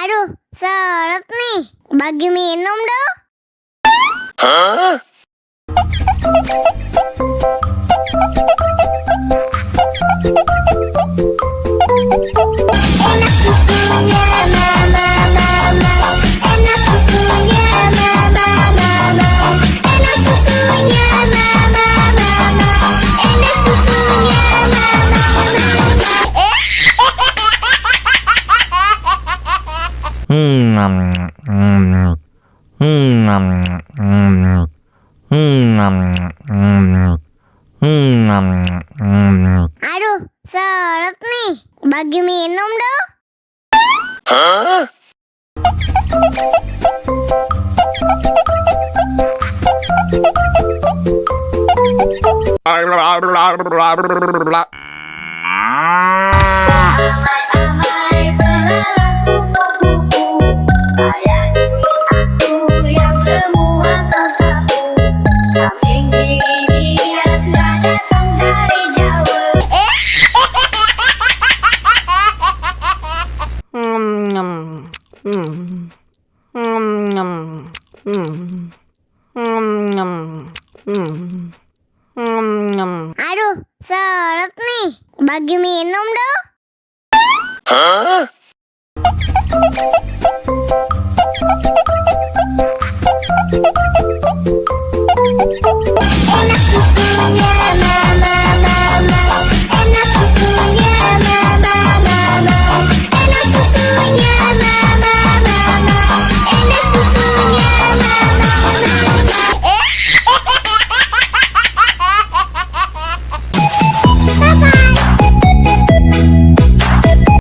Aduh, seret nih. Bagi minum dong. Enak susunya mama, enak susunya mama, enak susunya mama, enak susunya Aduh, seret nih. Bagi minum dong. Aduh, seret nih. Bagi minum dong. Enak susunya mama,